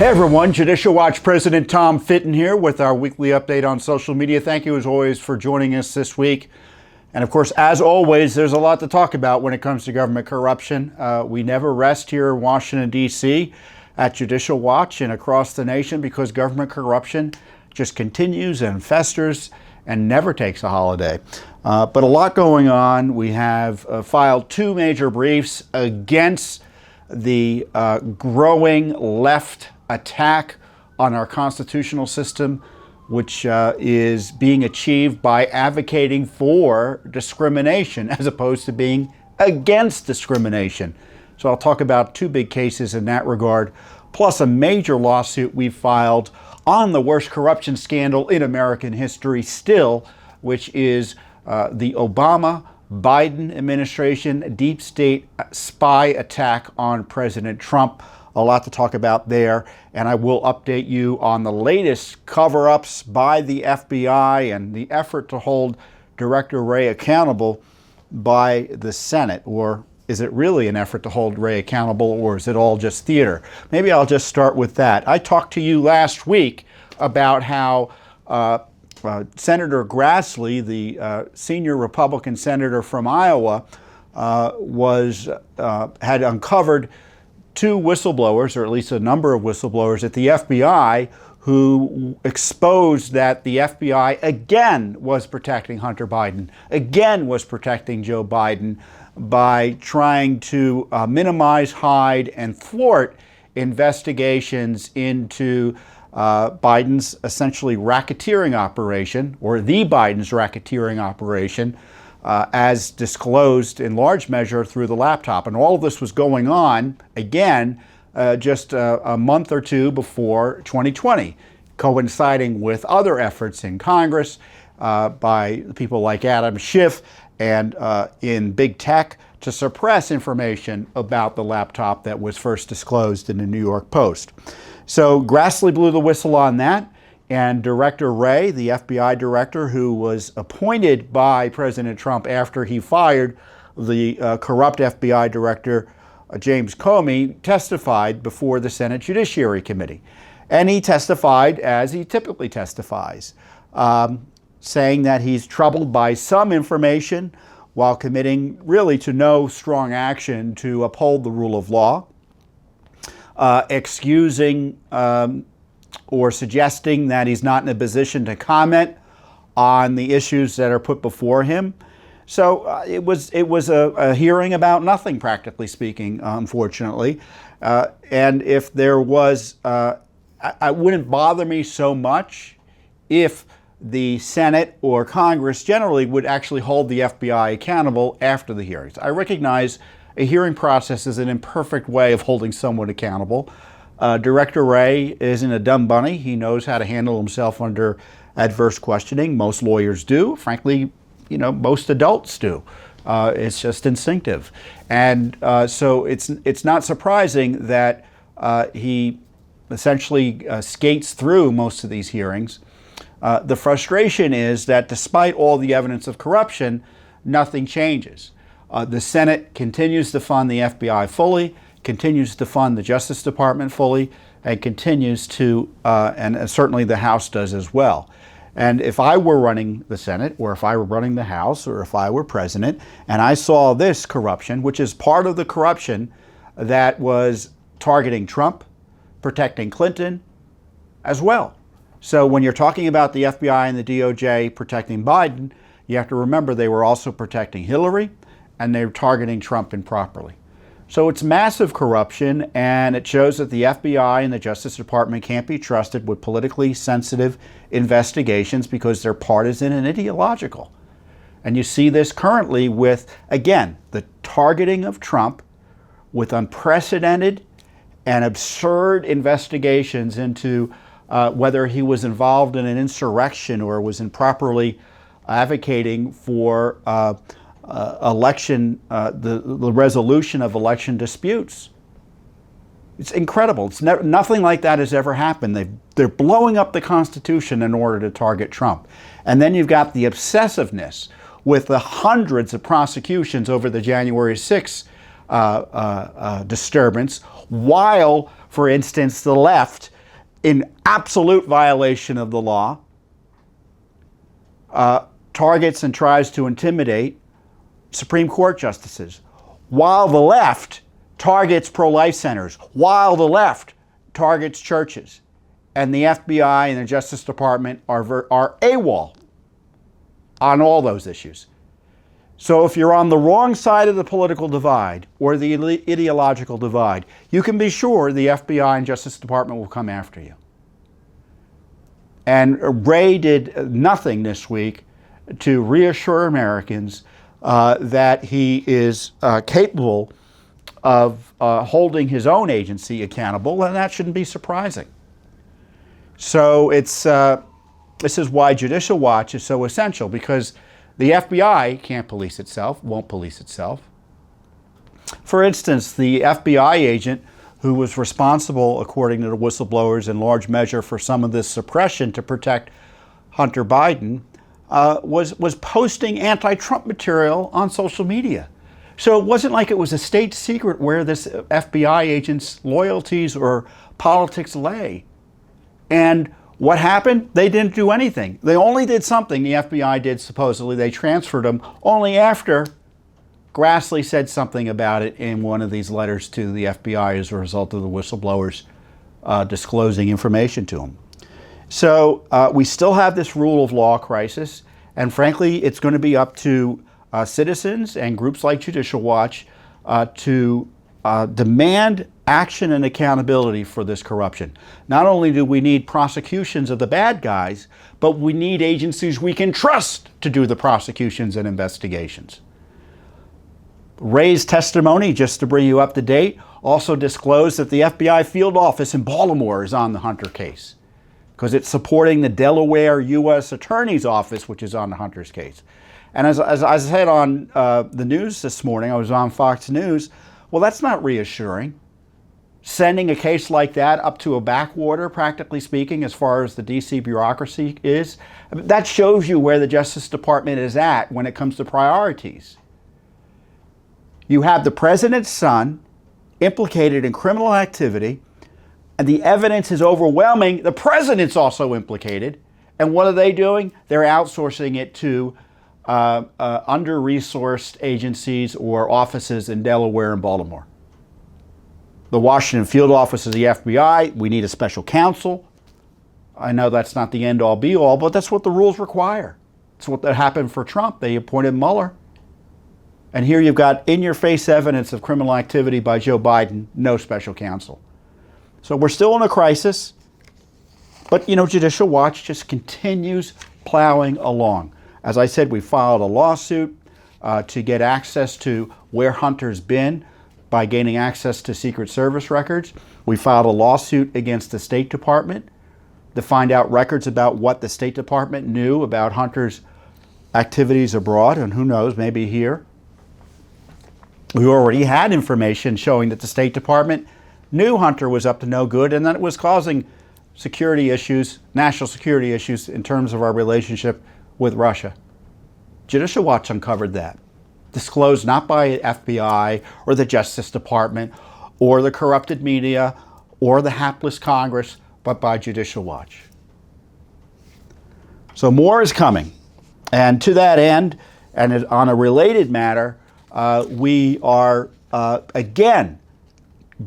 Hey everyone, Judicial Watch President Tom Fitton here with our weekly update on social media. Thank you as always for joining us this week. And of course, as always, there's a lot to talk about when it comes to government corruption. We never rest here in Washington, D.C. at Judicial Watch and across the nation because government corruption just continues and festers and never takes a holiday. But a lot going on. We have filed two major briefs against the growing left attack on our constitutional system, which is being achieved by advocating for discrimination as opposed to being against discrimination. So I'll talk about two big cases in that regard, plus a major lawsuit we filed on the worst corruption scandal in American history still, which is the Obama-Biden administration deep state spy attack on President Trump. A lot to talk about there, and I will update you on the latest cover-ups by the FBI and the effort to hold Director Wray accountable by the Senate. Or is it really an effort to hold Wray accountable, or is it all just theater? Maybe I'll just start with that. I talked to you last week about how Senator Grassley, the senior Republican senator from Iowa, had uncovered two whistleblowers, or at least a number of whistleblowers at the FBI, who exposed that the FBI again was protecting Hunter Biden, again was protecting Joe Biden by trying to minimize, hide, and thwart investigations into Biden's essentially racketeering operation, or the Biden's racketeering operation, as disclosed in large measure through the laptop. And all of this was going on, again, just a month or two before 2020, coinciding with other efforts in Congress by people like Adam Schiff and in big tech to suppress information about the laptop that was first disclosed in the New York Post. So Grassley blew the whistle on that. And Director Wray, the FBI director who was appointed by President Trump after he fired the corrupt FBI director, James Comey, testified before the Senate Judiciary Committee. And he testified as he typically testifies, saying that he's troubled by some information while committing really to no strong action to uphold the rule of law, excusing or suggesting that he's not in a position to comment on the issues that are put before him. So it was a hearing about nothing, practically speaking, unfortunately. And if there was, it wouldn't bother me so much if the Senate or Congress generally would actually hold the FBI accountable after the hearings. I recognize a hearing process is an imperfect way of holding someone accountable. Director Wray isn't a dumb bunny. He knows how to handle himself under adverse questioning. Most lawyers do. Frankly, most adults do. It's just instinctive. And so it's not surprising that he essentially skates through most of these hearings. The frustration is that despite all the evidence of corruption, nothing changes. The Senate continues to fund the FBI fully, continues to fund the Justice Department fully, and continues to, and certainly the House does as well. And if I were running the Senate, or if I were running the House, or if I were president, and I saw this corruption, which is part of the corruption that was targeting Trump, protecting Clinton as well. So when you're talking about the FBI and the DOJ protecting Biden, you have to remember they were also protecting Hillary, and they were targeting Trump improperly. So it's massive corruption, and it shows that the FBI and the Justice Department can't be trusted with politically sensitive investigations because they're partisan and ideological. And you see this currently with, again, the targeting of Trump with unprecedented and absurd investigations into whether he was involved in an insurrection or was improperly advocating for the resolution of election disputes. It's incredible. Nothing like that has ever happened. They're blowing up the Constitution in order to target Trump. And then you've got the obsessiveness with the hundreds of prosecutions over the January 6th disturbance, while, for instance, the left, in absolute violation of the law, targets and tries to intimidate Supreme Court justices, while the left targets pro-life centers, while the left targets churches. And the FBI and the Justice Department are AWOL on all those issues. So if you're on the wrong side of the political divide or the ideological divide, you can be sure the FBI and Justice Department will come after you. And Wray did nothing this week to reassure Americans that he is capable of holding his own agency accountable, and that shouldn't be surprising. So this is why Judicial Watch is so essential, because the FBI can't police itself, won't police itself. For instance, the FBI agent who was responsible, according to the whistleblowers, in large measure for some of this suppression to protect Hunter Biden, was posting anti-Trump material on social media. So it wasn't like it was a state secret where this FBI agent's loyalties or politics lay. And what happened? They didn't do anything. They only did something, the FBI did supposedly. They transferred him only after Grassley said something about it in one of these letters to the FBI as a result of the whistleblowers disclosing information to him. So we still have this rule of law crisis, and frankly, it's going to be up to citizens and groups like Judicial Watch to demand action and accountability for this corruption. Not only do we need prosecutions of the bad guys, but we need agencies we can trust to do the prosecutions and investigations. Wray's testimony, just to bring you up to date, also disclosed that the FBI field office in Baltimore is on the Hunter case, because it's supporting the Delaware U.S. Attorney's Office, which is on the Hunter's case. And as I said on the news this morning, I was on Fox News, well, that's not reassuring. Sending a case like that up to a backwater, practically speaking, as far as the D.C. bureaucracy is, that shows you where the Justice Department is at when it comes to priorities. You have the president's son implicated in criminal activity, and the evidence is overwhelming. The president's also implicated. And what are they doing? They're outsourcing it to under-resourced agencies or offices in Delaware and Baltimore. The Washington field office of the FBI, we need a special counsel. I know that's not the end-all be-all, but that's what the rules require. It's what happened for Trump. They appointed Mueller. And here you've got in-your-face evidence of criminal activity by Joe Biden, no special counsel. So we're still in a crisis, but Judicial Watch just continues plowing along. As I said, we filed a lawsuit to get access to where Hunter's been by gaining access to Secret Service records. We filed a lawsuit against the State Department to find out records about what the State Department knew about Hunter's activities abroad, and who knows, maybe here. We already had information showing that the State Department knew Hunter was up to no good and that it was causing security issues, national security issues in terms of our relationship with Russia. Judicial Watch uncovered that. Disclosed not by FBI or the Justice Department or the corrupted media or the hapless Congress, but by Judicial Watch. So more is coming. And to that end, and on a related matter, we are again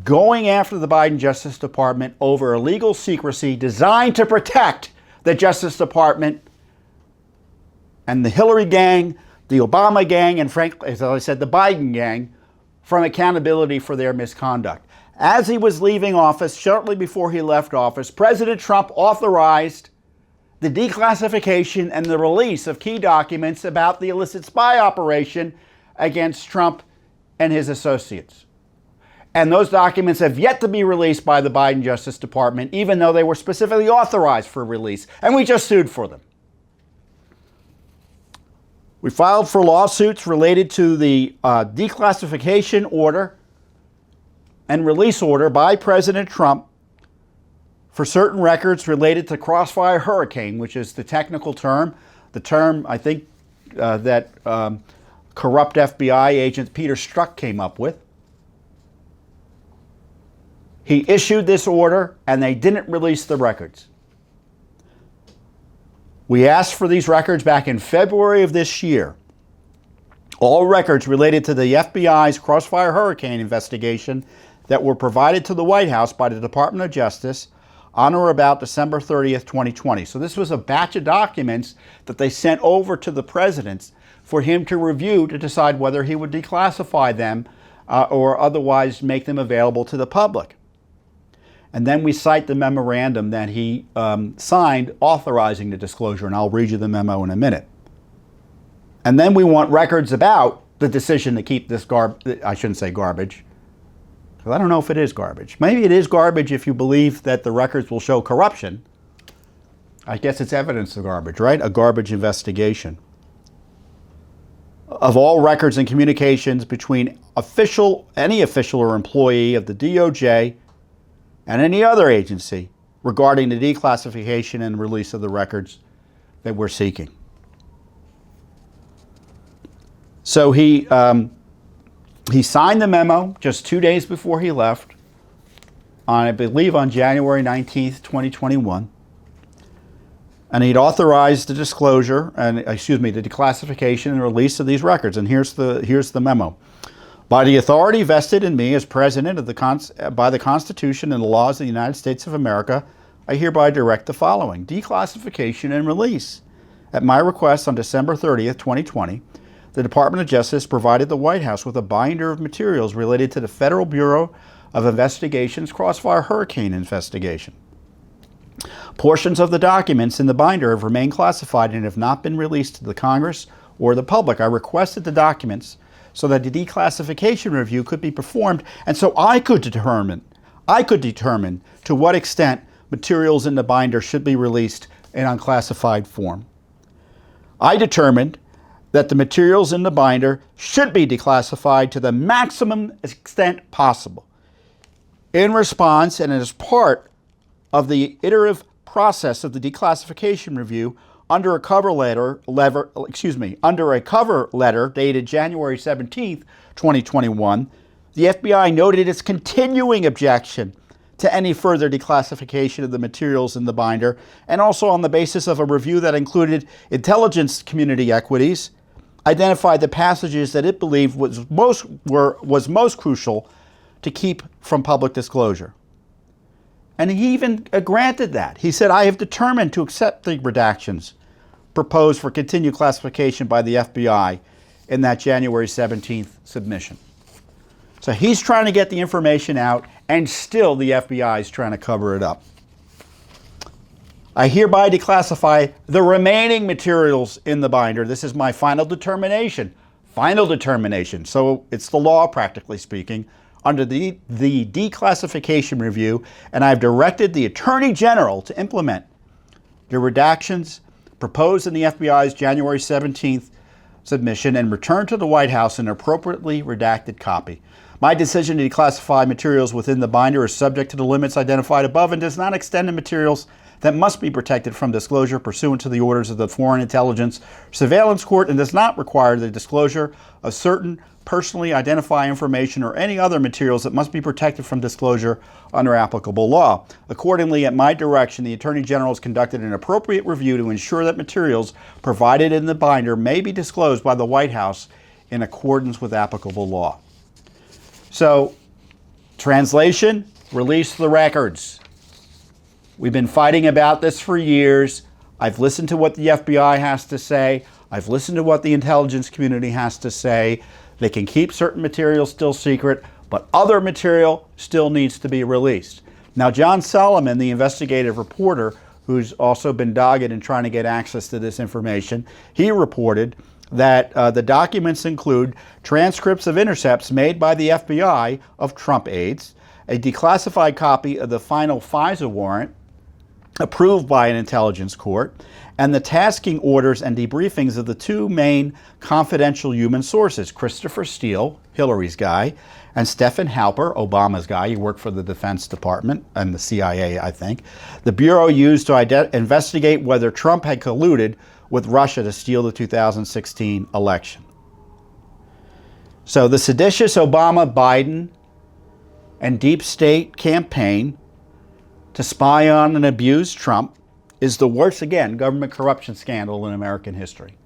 going after the Biden Justice Department over illegal secrecy designed to protect the Justice Department and the Hillary gang, the Obama gang, and frankly, as I said, the Biden gang, from accountability for their misconduct. As he was leaving office, shortly before he left office, President Trump authorized the declassification and the release of key documents about the illicit spy operation against Trump and his associates. And those documents have yet to be released by the Biden Justice Department, even though they were specifically authorized for release. And we just sued for them. We filed for lawsuits related to the declassification order and release order by President Trump for certain records related to Crossfire Hurricane, which is the technical term, the term I think that corrupt FBI agent Peter Strzok came up with. He issued this order and they didn't release the records. We asked for these records back in February of this year. All records related to the FBI's Crossfire Hurricane investigation that were provided to the White House by the Department of Justice on or about December 30th, 2020. So this was a batch of documents that they sent over to the president for him to review to decide whether he would declassify them or otherwise make them available to the public. And then we cite the memorandum that he signed authorizing the disclosure, and I'll read you the memo in a minute. And then we want records about the decision to keep this I shouldn't say garbage, because I don't know if it is garbage. Maybe it is garbage if you believe that the records will show corruption. I guess it's evidence of garbage, right? A garbage investigation. Of all records and communications between any official or employee of the DOJ and any other agency regarding the declassification and release of the records that we're seeking. So he signed the memo just 2 days before he left, I believe on January 19th, 2021. And he'd authorized the disclosure, the declassification and release of these records. And here's the memo. By the authority vested in me as President by the Constitution and the laws of the United States of America, I hereby direct the following. Declassification and release. At my request on December 30th, 2020, the Department of Justice provided the White House with a binder of materials related to the Federal Bureau of Investigation's Crossfire Hurricane investigation. Portions of the documents in the binder have remained classified and have not been released to the Congress or the public. I requested the documents so that the declassification review could be performed, and so I could determine to what extent materials in the binder should be released in unclassified form. I determined that the materials in the binder should be declassified to the maximum extent possible. In response, and as part of the iterative process of the declassification review, under a cover letter dated January 17th, 2021, the FBI noted its continuing objection to any further declassification of the materials in the binder, and also on the basis of a review that included intelligence community equities, identified the passages that it believed was most crucial to keep from public disclosure. And he even granted that. He said, I have determined to accept the redactions proposed for continued classification by the FBI in that January 17th submission. So he's trying to get the information out, and still the FBI is trying to cover it up. I hereby declassify the remaining materials in the binder. This is my final determination. Final determination. So it's the law, practically speaking, under the declassification review, and I've directed the Attorney General to implement the redactions proposed in the FBI's January 17th submission and return to the White House an appropriately redacted copy. My decision to declassify materials within the binder is subject to the limits identified above and does not extend to materials that must be protected from disclosure pursuant to the orders of the Foreign Intelligence Surveillance Court, and does not require the disclosure of certain personally identify information or any other materials that must be protected from disclosure under applicable law. Accordingly, at my direction, the Attorney General has conducted an appropriate review to ensure that materials provided in the binder may be disclosed by the White House in accordance with applicable law. So, translation, release the records. We've been fighting about this for years. I've listened to what the FBI has to say. I've listened to what the intelligence community has to say. They can keep certain material still secret, but other material still needs to be released. Now, John Solomon, the investigative reporter, who's also been dogged in trying to get access to this information, he reported that the documents include transcripts of intercepts made by the FBI of Trump aides, a declassified copy of the final FISA warrant approved by an intelligence court, and the tasking orders and debriefings of the two main confidential human sources, Christopher Steele, Hillary's guy, and Stephen Halper, Obama's guy. He worked for the Defense Department and the CIA, I think. The Bureau used to investigate whether Trump had colluded with Russia to steal the 2016 election. So the seditious Obama-Biden and deep state campaign to spy on and abuse Trump is the worst, again, government corruption scandal in American history.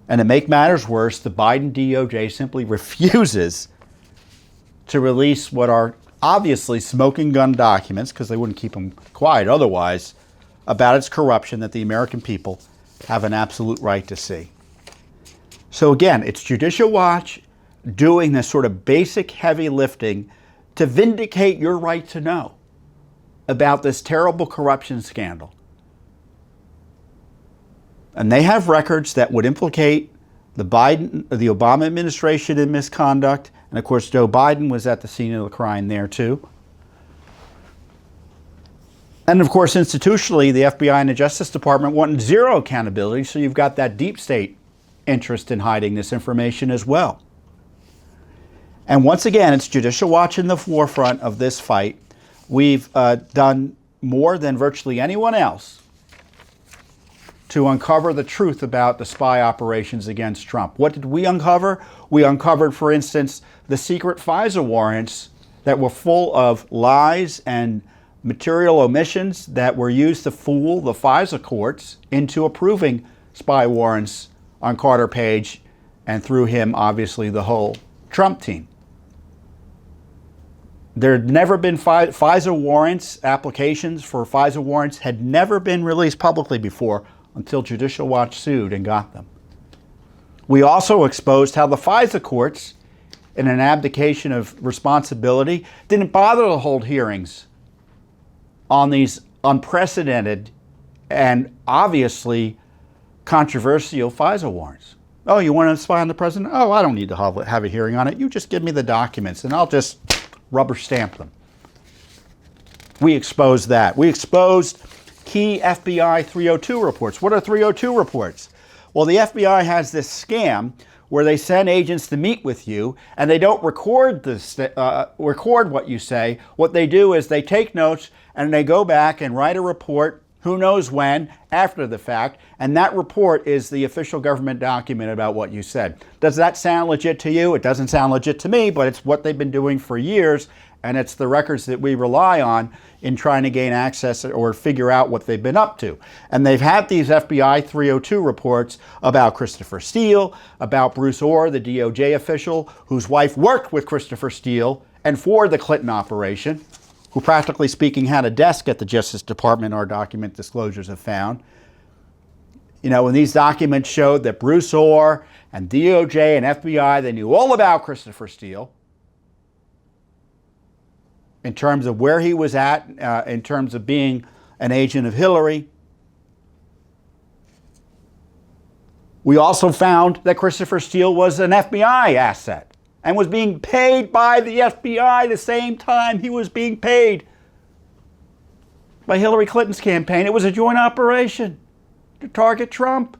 And to make matters worse, the Biden DOJ simply refuses to release what are obviously smoking gun documents, because they wouldn't keep them quiet otherwise, about its corruption that the American people have an absolute right to see. So again, it's Judicial Watch doing this sort of basic heavy lifting to vindicate your right to know about this terrible corruption scandal. And they have records that would implicate the Obama administration in misconduct. And of course, Joe Biden was at the scene of the crime there too. And of course, institutionally, the FBI and the Justice Department wanted zero accountability, so you've got that deep state interest in hiding this information as well. And once again, it's Judicial Watch in the forefront of this fight. We've done more than virtually anyone else to uncover the truth about the spy operations against Trump. What did we uncover? We uncovered, for instance, the secret FISA warrants that were full of lies and material omissions that were used to fool the FISA courts into approving spy warrants on Carter Page, and through him, obviously, the whole Trump team. There had never been FISA warrants, applications for FISA warrants had never been released publicly before until Judicial Watch sued and got them. We also exposed how the FISA courts, in an abdication of responsibility, didn't bother to hold hearings on these unprecedented and obviously controversial FISA warrants. Oh, you want to spy on the president? Oh, I don't need to have a hearing on it. You just give me the documents and I'll just rubber stamp them. We exposed that. We exposed key FBI 302 reports. What are 302 reports? Well, the FBI has this scam where they send agents to meet with you and they don't record what you say. What they do is they take notes and they go back and write a report, who knows when, after the fact, and that report is the official government document about what you said. Does that sound legit to you? It doesn't sound legit to me, but it's what they've been doing for years, and it's the records that we rely on in trying to gain access or figure out what they've been up to. And they've had these FBI 302 reports about Christopher Steele, about Bruce Orr, the DOJ official whose wife worked with Christopher Steele and for the Clinton operation, who practically speaking had a desk at the Justice Department, our document disclosures have found. You know, when these documents showed that Bruce Orr and DOJ and FBI, they knew all about Christopher Steele in terms of where he was at, in terms of being an agent of Hillary. We also found that Christopher Steele was an FBI asset and was being paid by the FBI the same time he was being paid by Hillary Clinton's campaign. It was a joint operation to target Trump.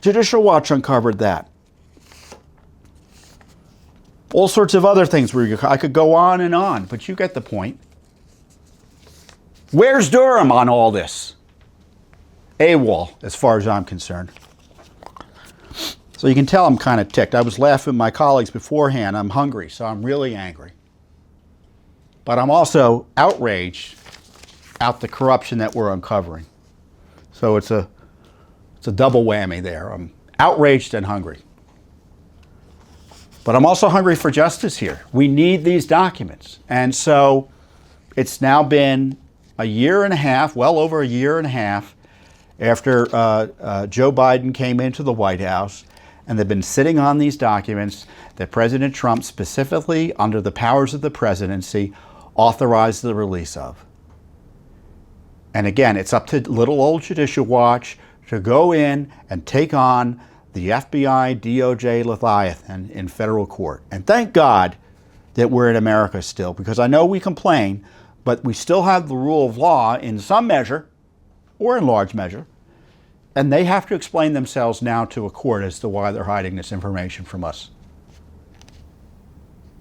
Judicial Watch uncovered that. All sorts of other things. I could go on, but you get the point. Where's Durham on all this? AWOL, as far as I'm concerned. So you can tell I'm kind of ticked. I was laughing with my colleagues beforehand. I'm hungry, so I'm really angry. But I'm also outraged at the corruption that we're uncovering. So it's a double whammy there. I'm outraged and hungry. But I'm also hungry for justice here. We need these documents. And so it's now been a year and a half, well over a year and a half, after Joe Biden came into the White House, and they've been sitting on these documents that President Trump, specifically under the powers of the presidency, authorized the release of. And again, it's up to little old Judicial Watch to go in and take on the FBI DOJ Leviathan in federal court. And thank God that we're in America still, because I know we complain, but we still have the rule of law in some measure, or in large measure, and they have to explain themselves now to a court as to why they're hiding this information from us.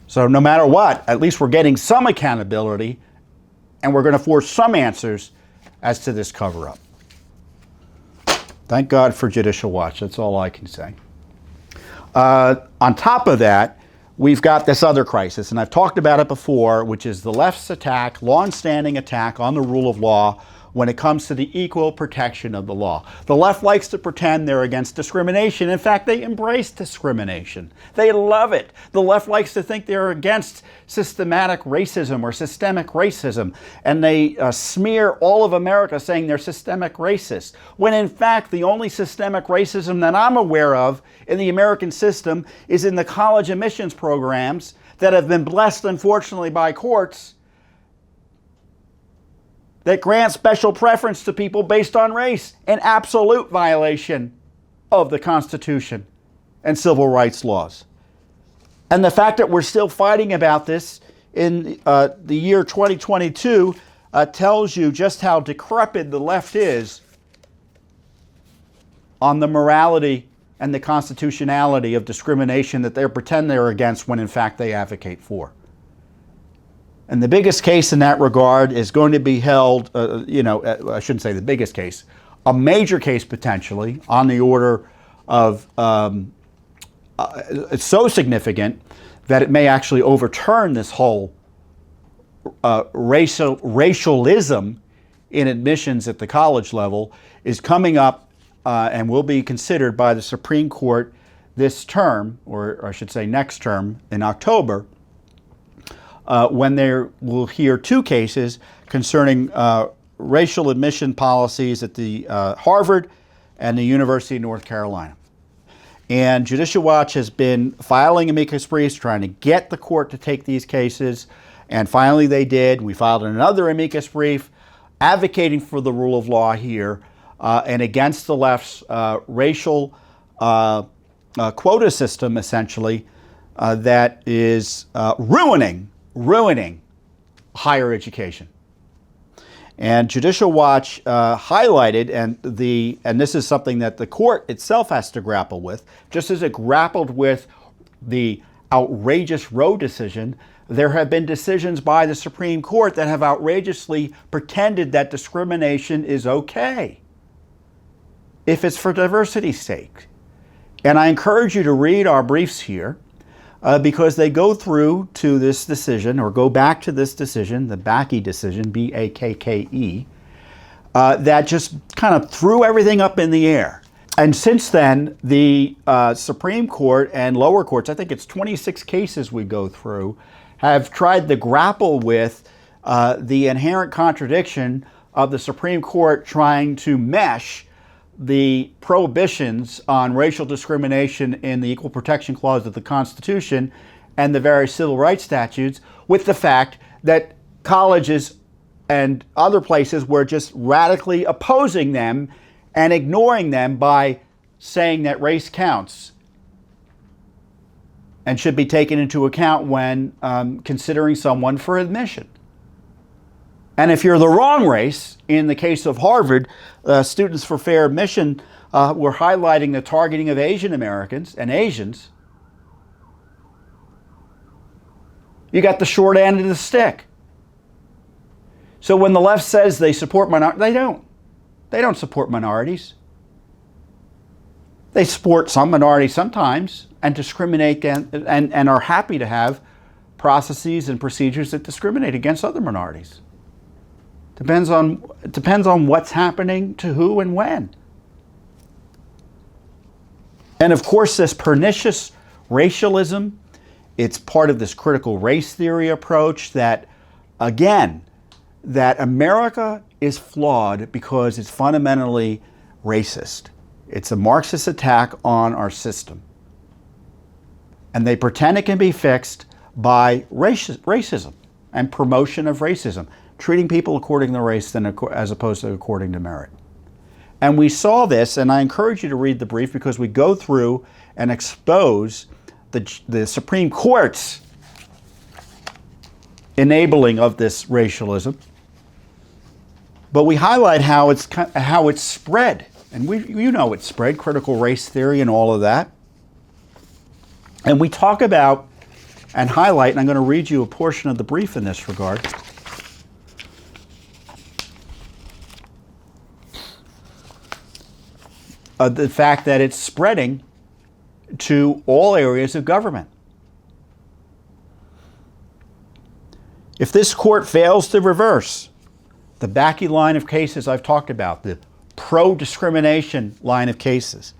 So no matter what, at least we're getting some accountability, and we're going to force some answers as to this cover-up. Thank God for Judicial Watch. That's all I can say. On top of that, we've got this other crisis, and I've talked about it before, which is the left's attack, long-standing attack on the rule of law when it comes to the equal protection of the law. The left likes to pretend they're against discrimination. In fact, they embrace discrimination. They love it. The left likes to think they're against systematic racism or systemic racism, and they smear all of America saying they're systemic racist, when in fact the only systemic racism that I'm aware of in the American system is in the college admissions programs that have been blessed, unfortunately, by courts that grant special preference to people based on race, an absolute violation of the Constitution and civil rights laws. And the fact that we're still fighting about this in the year 2022 tells you just how decrepit the left is on the morality and the constitutionality of discrimination that they pretend they're against when in fact they advocate for. And the biggest case in that regard is going to be held, I shouldn't say the biggest case, a major case potentially on the order of, it's so significant that it may actually overturn this whole racialism in admissions at the college level, is coming up and will be considered by the Supreme Court this term, or I should say next term in October, when they will hear two cases concerning racial admission policies at the Harvard and the University of North Carolina. And Judicial Watch has been filing amicus briefs trying to get the court to take these cases, and finally they did. We filed another amicus brief advocating for the rule of law here and against the left's racial quota system, essentially, that is ruining higher education. And Judicial Watch highlighted, and this is something that the court itself has to grapple with, just as it grappled with the outrageous Roe decision, there have been decisions by the Supreme Court that have outrageously pretended that discrimination is okay if it's for diversity's sake. And I encourage you to read our briefs here, because they go through to this decision, or go back to this decision, the Bakke decision, B-A-K-K-E, that just kind of threw everything up in the air. And since then, the Supreme Court and lower courts, I think it's 26 cases we go through, have tried to grapple with the inherent contradiction of the Supreme Court trying to mesh the prohibitions on racial discrimination in the Equal Protection Clause of the Constitution and the various civil rights statutes with the fact that colleges and other places were just radically opposing them and ignoring them by saying that race counts and should be taken into account when considering someone for admission. And if you're the wrong race, in the case of Harvard, Students for Fair Admission were highlighting the targeting of Asian Americans and Asians. You got the short end of the stick. So when the left says they support minorities, they don't. They don't support minorities. They support some minorities sometimes and discriminate and are happy to have processes and procedures that discriminate against other minorities. Depends on what's happening to who and when. And of course, this pernicious racialism, it's part of this critical race theory approach that, again, that America is flawed because it's fundamentally racist. It's a Marxist attack on our system. And they pretend it can be fixed by racism and promotion of racism, treating people according to race as opposed to according to merit. And we saw this, and I encourage you to read the brief because we go through and expose the Supreme Court's enabling of this racialism. But we highlight how it's spread, and it's spread, critical race theory and all of that. And we talk about and highlight, and I'm going to read you a portion of the brief in this regard. The fact that it's spreading to all areas of government. If this court fails to reverse the Bakke line of cases I've talked about, the pro-discrimination line of cases,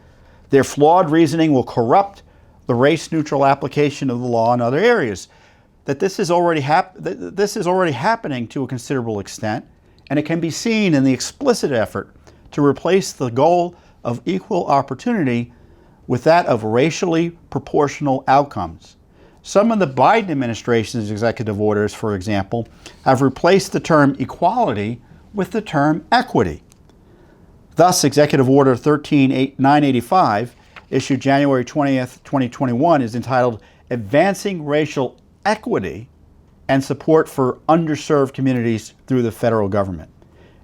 their flawed reasoning will corrupt the race-neutral application of the law in other areas. That this is already happening to a considerable extent, and it can be seen in the explicit effort to replace the goal of equal opportunity with that of racially proportional outcomes. Some of the Biden administration's executive orders, for example, have replaced the term equality with the term equity. Thus, Executive Order 13985, issued January 20th, 2021, is entitled Advancing Racial Equity and Support for Underserved Communities Through the Federal Government.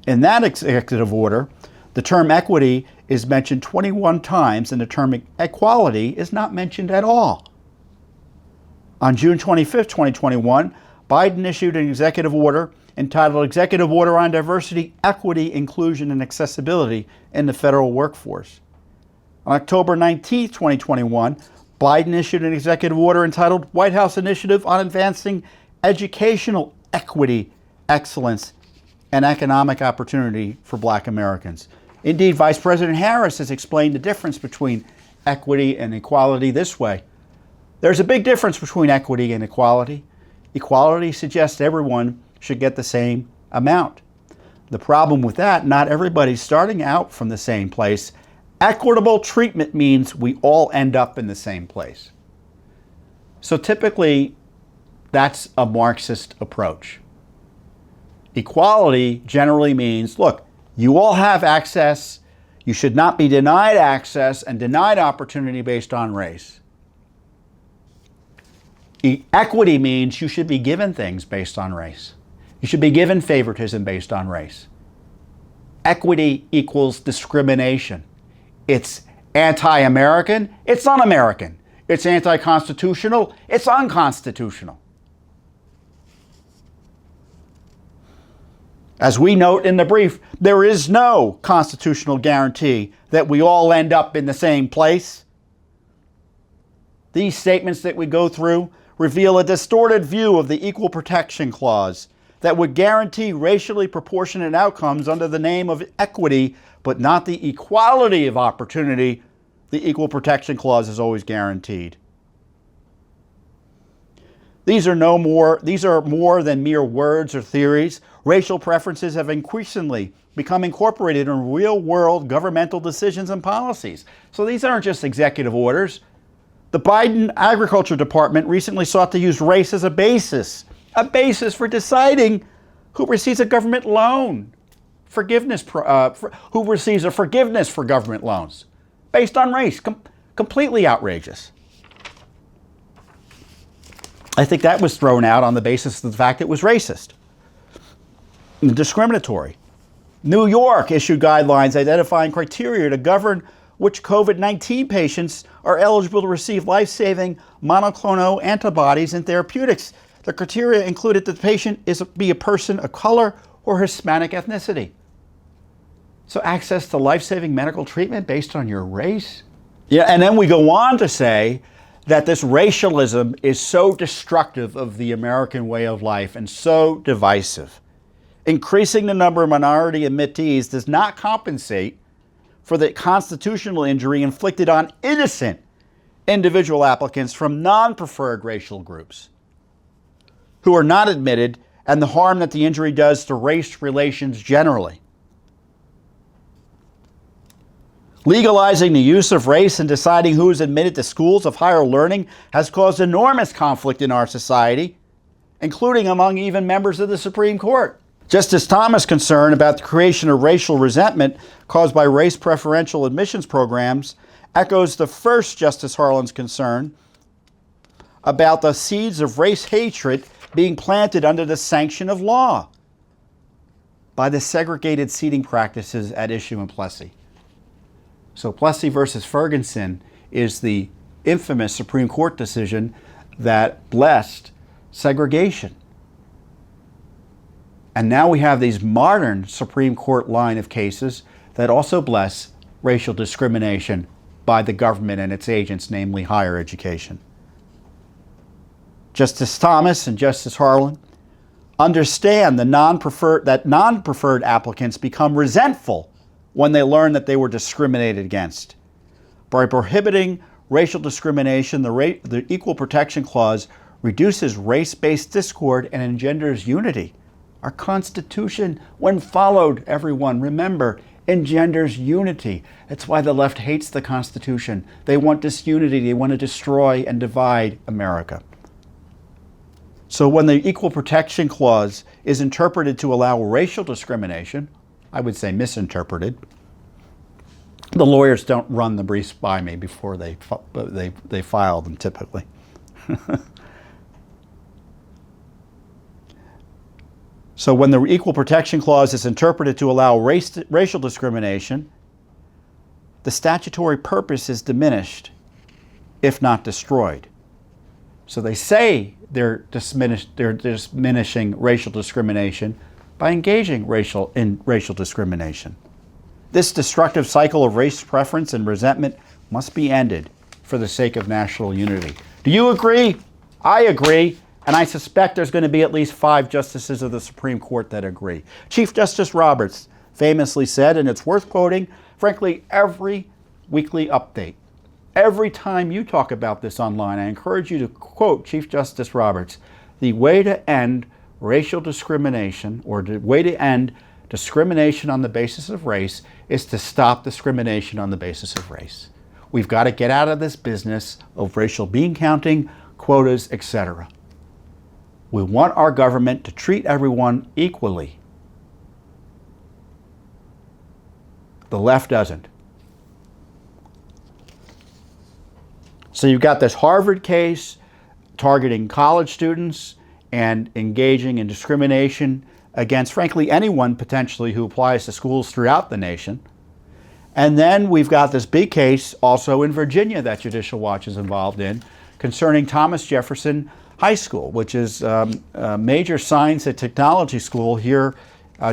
In that executive order, the term equity is mentioned 21 times and the term equality is not mentioned at all. On June 25, 2021, Biden issued an executive order entitled Executive Order on Diversity, Equity, Inclusion, and Accessibility in the Federal Workforce. On October 19, 2021, Biden issued an executive order entitled White House Initiative on Advancing Educational Equity, Excellence, and Economic Opportunity for Black Americans. Indeed, Vice President Harris has explained the difference between equity and equality this way. There's a big difference between equity and equality. Equality suggests everyone should get the same amount. The problem with that, not everybody's starting out from the same place. Equitable treatment means we all end up in the same place. So typically, that's a Marxist approach. Equality generally means, look, you all have access. You should not be denied access and denied opportunity based on race. Equity means you should be given things based on race. You should be given favoritism based on race. Equity equals discrimination. It's anti-American, it's un-American. It's anti-constitutional, it's unconstitutional. As we note in the brief, there is no constitutional guarantee that we all end up in the same place. These statements that we go through reveal a distorted view of the Equal Protection Clause that would guarantee racially proportionate outcomes under the name of equity, but not the equality of opportunity the Equal Protection Clause is always guaranteed. These are more than mere words or theories. Racial preferences have increasingly become incorporated in real-world governmental decisions and policies. So these aren't just executive orders. The Biden Agriculture Department recently sought to use race as a basis for deciding who receives a government loan, who receives a forgiveness for government loans based on race. Completely outrageous. I think that was thrown out on the basis of the fact it was racist and discriminatory. New York issued guidelines identifying criteria to govern which COVID-19 patients are eligible to receive life-saving monoclonal antibodies and therapeutics. The criteria included that the patient be a person of color or Hispanic ethnicity. So access to life-saving medical treatment based on your race? Yeah, and then we go on to say that this racialism is so destructive of the American way of life and so divisive. Increasing the number of minority admittees does not compensate for the constitutional injury inflicted on innocent individual applicants from non-preferred racial groups who are not admitted, and the harm that the injury does to race relations generally. Legalizing the use of race in deciding who is admitted to schools of higher learning has caused enormous conflict in our society, including among even members of the Supreme Court. Justice Thomas' concern about the creation of racial resentment caused by race preferential admissions programs echoes the first Justice Harlan's concern about the seeds of race hatred being planted under the sanction of law by the segregated seating practices at issue in Plessy. So Plessy versus Ferguson is the infamous Supreme Court decision that blessed segregation. And now we have these modern Supreme Court line of cases that also bless racial discrimination by the government and its agents, namely higher education. Justice Thomas and Justice Harlan understand that non-preferred applicants become resentful when they learn that they were discriminated against. By prohibiting racial discrimination, the Equal Protection Clause reduces race-based discord and engenders unity. Our Constitution, when followed, everyone, remember, engenders unity. That's why the left hates the Constitution. They want disunity. They want to destroy and divide America. So when the Equal Protection Clause is interpreted to allow racial discrimination, I would say misinterpreted, the lawyers don't run the briefs by me before they file them typically. So when the Equal Protection Clause is interpreted to allow racial discrimination, the statutory purpose is diminished, if not destroyed. So they say they're diminishing racial discrimination by engaging in racial discrimination. This destructive cycle of race preference and resentment must be ended for the sake of national unity. Do you agree? I agree. And I suspect there's going to be at least 5 justices of the Supreme Court that agree. Chief Justice Roberts famously said, and it's worth quoting, frankly, every weekly update. Every time you talk about this online, I encourage you to quote Chief Justice Roberts. The way to end racial discrimination, or the way to end discrimination on the basis of race, is to stop discrimination on the basis of race. We've got to get out of this business of racial bean counting, quotas, etc. We want our government to treat everyone equally. The left doesn't. So you've got this Harvard case targeting college students and engaging in discrimination against, frankly, anyone potentially who applies to schools throughout the nation. And then we've got this big case also in Virginia that Judicial Watch is involved in concerning Thomas Jefferson High School, which is a major science and technology school here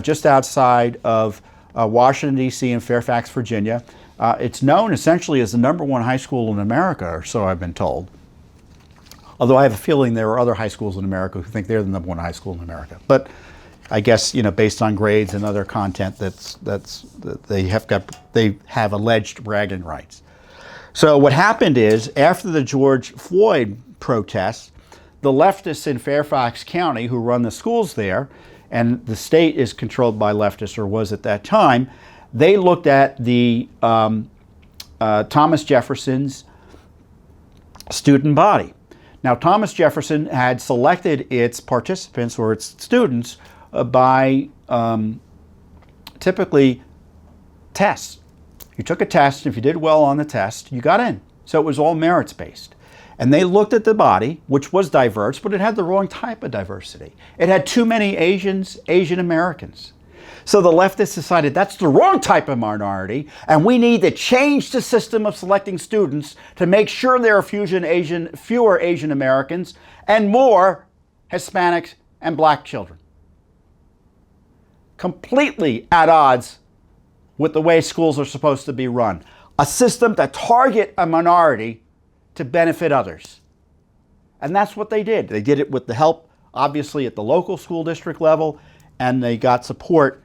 just outside of Washington, D.C. and Fairfax, Virginia. It's known essentially as the #1 high school in America, or so I've been told. Although I have a feeling there are other high schools in America who think they're the #1 high school in America. But I guess, based on grades and other content, they have alleged bragging rights. So what happened is, after the George Floyd protests, the leftists in Fairfax County who run the schools there, and the state is controlled by leftists, or was at that time, they looked at the Thomas Jefferson's student body. Now, Thomas Jefferson had selected its participants, or its students, by typically tests. You took a test, and if you did well on the test, you got in. So it was all merits-based. And they looked at the body, which was diverse, but it had the wrong type of diversity. It had too many Asian Americans. So the leftists decided that's the wrong type of minority, and we need to change the system of selecting students to make sure there are fewer Asian Americans and more Hispanics and black children. Completely at odds with the way schools are supposed to be run. A system that targets a minority to benefit others. And that's what they did. They did it with the help, obviously, at the local school district level, and they got support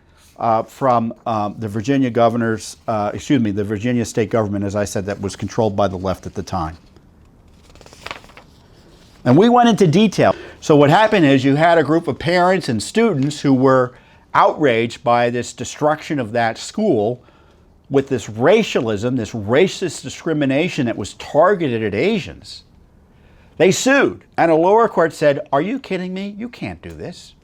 from the Virginia the Virginia state government, as I said, that was controlled by the left at the time. And we went into detail. So what happened is you had a group of parents and students who were outraged by this destruction of that school, with this racialism, this racist discrimination that was targeted at Asians. They sued, and a lower court said, "Are you kidding me? You can't do this.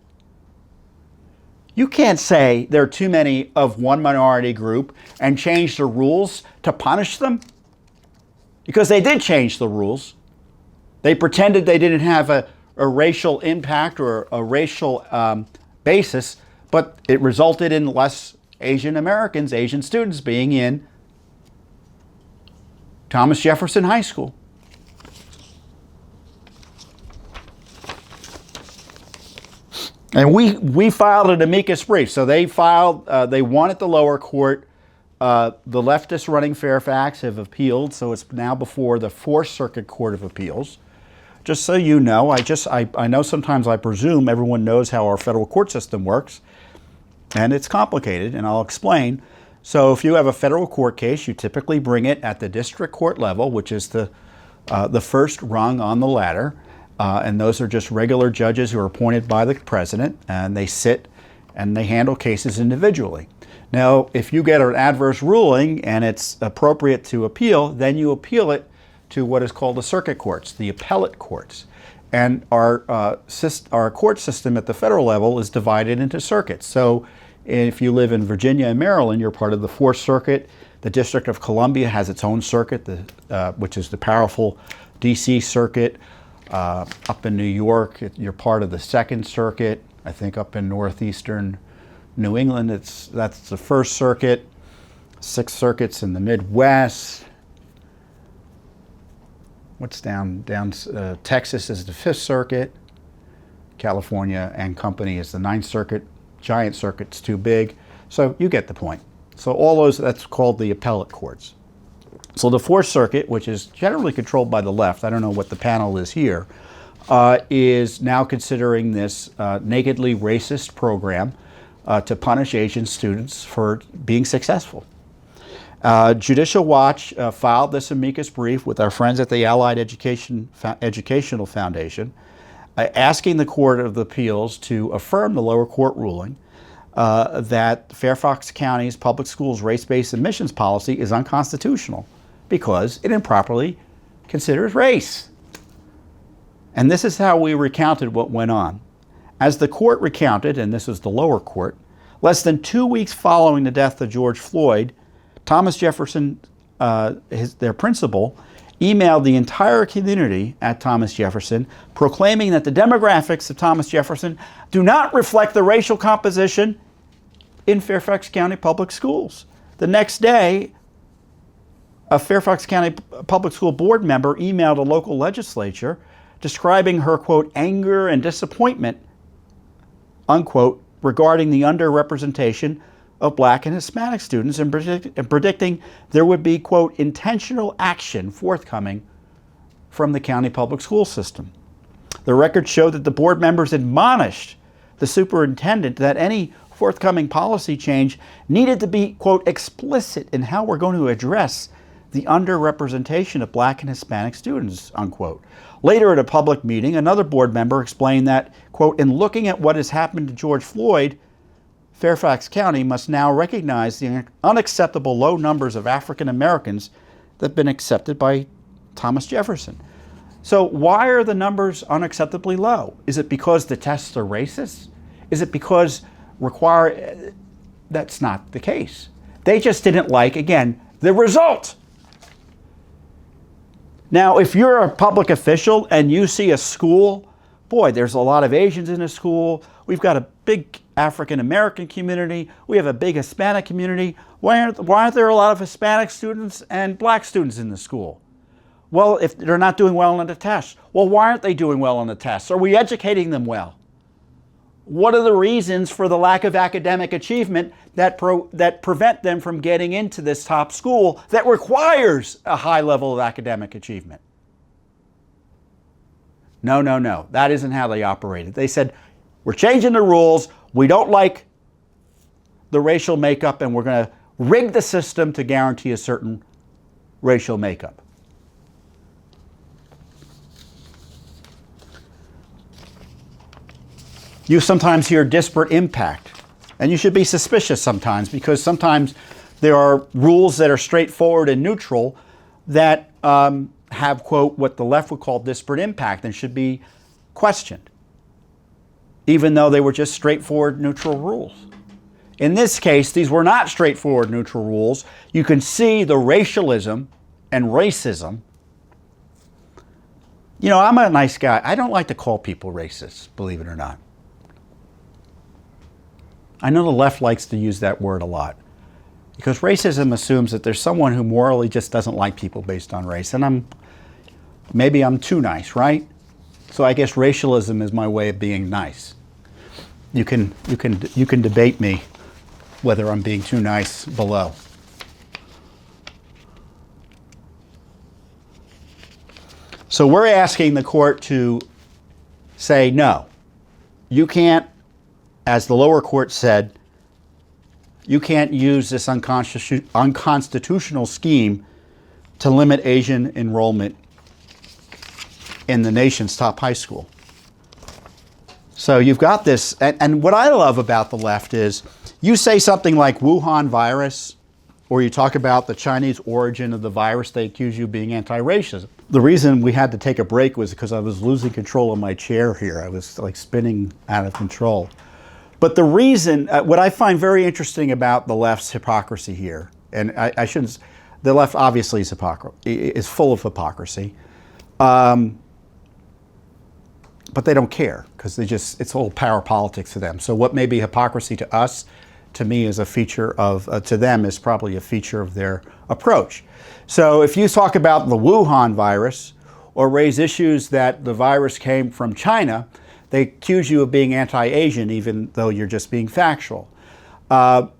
You can't say there are too many of one minority group and change the rules to punish them." Because they did change the rules. They pretended they didn't have a racial impact or a racial basis, but it resulted in less Asian Americans, Asian students being in Thomas Jefferson High School. And we filed an amicus brief. So they won at the lower court. The leftists running Fairfax have appealed, so it's now before the Fourth Circuit Court of Appeals. just so you know, I know sometimes I presume everyone knows how our federal court system works, and it's complicated, and I'll explain. So if you have a federal court case, you typically bring it at the district court level, which is the first rung on the ladder, and those are just regular judges who are appointed by the president, and they sit and they handle cases individually. Now, if you get an adverse ruling and it's appropriate to appeal, then you appeal it to what is called the circuit courts, the appellate courts. And our court system at the federal level is divided into circuits. So if you live in Virginia and Maryland, you're part of the Fourth Circuit. The District of Columbia has its own circuit, which is the powerful DC Circuit. Up in New York, you're part of the Second Circuit. I think up in northeastern New England, that's the First Circuit. 6 circuits in the Midwest. What's down Texas is the Fifth Circuit. California and Company is the Ninth Circuit. Giant circuit's too big. So you get the point. So all those, that's called the appellate courts. So the Fourth Circuit, which is generally controlled by the left, I don't know what the panel is here, is now considering this nakedly racist program to punish Asian students for being successful. Judicial Watch filed this amicus brief with our friends at the Allied Educational Foundation, asking the Court of Appeals to affirm the lower court ruling that Fairfax County's public schools race-based admissions policy is unconstitutional because it improperly considers race. And this is how we recounted what went on. As the court recounted, and this is the lower court, less than 2 weeks following the death of George Floyd, Thomas Jefferson, their principal, emailed the entire community at Thomas Jefferson proclaiming that the demographics of Thomas Jefferson do not reflect the racial composition in Fairfax County public schools. The next day, a Fairfax County Public School Board member emailed a local legislature describing her, quote, anger and disappointment, unquote, regarding the underrepresentation of Black and Hispanic students and predicting there would be, quote, intentional action forthcoming from the county public school system. The records show that the board members admonished the superintendent that any forthcoming policy change needed to be, quote, explicit in how we're going to address the underrepresentation of Black and Hispanic students, unquote. Later at a public meeting, another board member explained that, quote, in looking at what has happened to George Floyd, Fairfax County must now recognize the unacceptable low numbers of African Americans that have been accepted by Thomas Jefferson. So why are the numbers unacceptably low? Is it because the tests are racist? Is it because that's not the case. They just didn't like, again, the result. Now, if you're a public official and you see a school, boy, there's a lot of Asians in a school, we've got a big African American community, we have a big Hispanic community, why aren't there a lot of Hispanic students and Black students in the school? Well, if they're not doing well on the tests, well, why aren't they doing well on the tests? Are we educating them well? What are the reasons for the lack of academic achievement that prevent them from getting into this top school that requires a high level of academic achievement? No, no, no. That isn't how they operated. They said, we're changing the rules. We don't like the racial makeup, and we're going to rig the system to guarantee a certain racial makeup. You sometimes hear disparate impact, and you should be suspicious sometimes, because sometimes there are rules that are straightforward and neutral that have, quote, what the left would call disparate impact and should be questioned, even though they were just straightforward neutral rules. In this case, these were not straightforward neutral rules. You can see the racialism and racism. You know, I'm a nice guy. I don't like to call people racist, believe it or not. I know the left likes to use that word a lot, because racism assumes that there's someone who morally just doesn't like people based on race, and maybe I'm too nice, right? So I guess racialism is my way of being nice. You can debate me whether I'm being too nice below. So we're asking the court to say, no, you can't, as the lower court said, you can't use this unconstitutional scheme to limit Asian enrollment in the nation's top high school. So you've got this, and what I love about the left is you say something like Wuhan virus, or you talk about the Chinese origin of the virus, they accuse you of being anti-racist. The reason we had to take a break was because I was losing control of my chair here. I was like spinning out of control. But the reason, what I find very interesting about the left's hypocrisy here, and I shouldn't, the left obviously is full of hypocrisy, but they don't care because it's all power politics to them. So what may be hypocrisy to us, to me is a feature of, to them is probably a feature of their approach. So if you talk about the Wuhan virus or raise issues that the virus came from China, they accuse you of being anti-Asian even though you're just being factual. The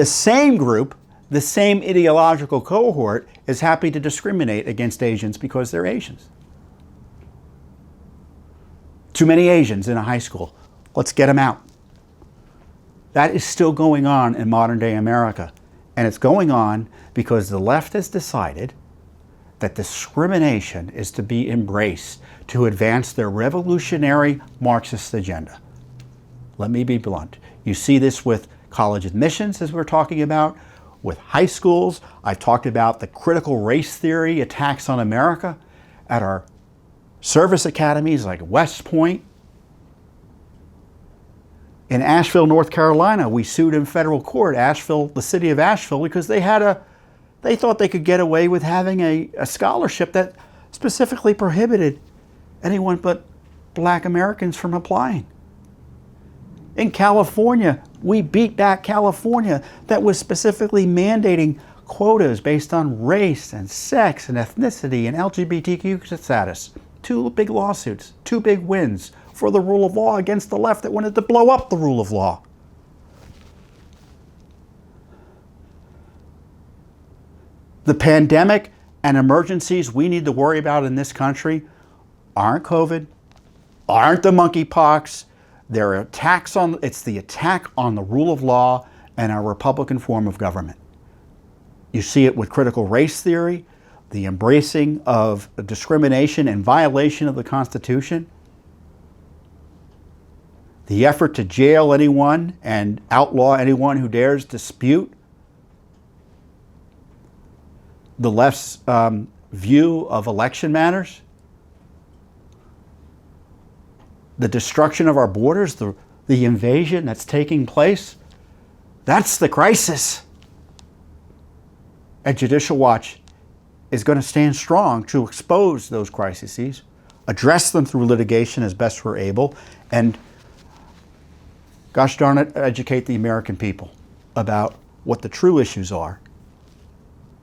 same group, the same ideological cohort is happy to discriminate against Asians because they're Asians. Too many Asians in a high school. Let's get them out. That is still going on in modern day America. And it's going on because the left has decided that discrimination is to be embraced to advance their revolutionary Marxist agenda. Let me be blunt. You see this with college admissions, as we're talking about, with high schools. I've talked about the critical race theory attacks on America at our service academies like West Point. In Asheville, North Carolina, we sued in federal court, the city of Asheville, because they thought they could get away with having a scholarship that specifically prohibited anyone but Black Americans from applying. In California, we beat back California that was specifically mandating quotas based on race and sex and ethnicity and LGBTQ status. 2 big lawsuits, 2 big wins for the rule of law against the left that wanted to blow up the rule of law. The pandemic and emergencies we need to worry about in this country aren't COVID, aren't the monkeypox. They're attacks on, it's the attack on the rule of law and our Republican form of government. You see it with critical race theory, the embracing of discrimination and violation of the Constitution, the effort to jail anyone and outlaw anyone who dares dispute the left's view of election matters, the destruction of our borders, the invasion that's taking place. That's the crisis. And Judicial Watch is going to stand strong to expose those crises, address them through litigation as best we're able, and gosh darn it, educate the American people about what the true issues are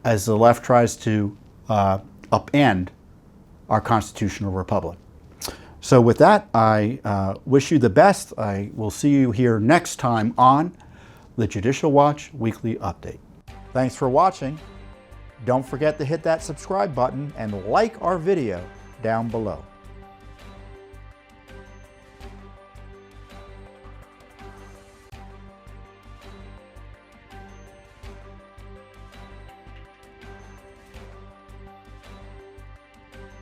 as the left tries to upend our constitutional republic. So with that, I wish you the best. I will see you here next time on the Judicial Watch Weekly Update. Thanks for watching. Don't forget to hit that subscribe button and like our video down below.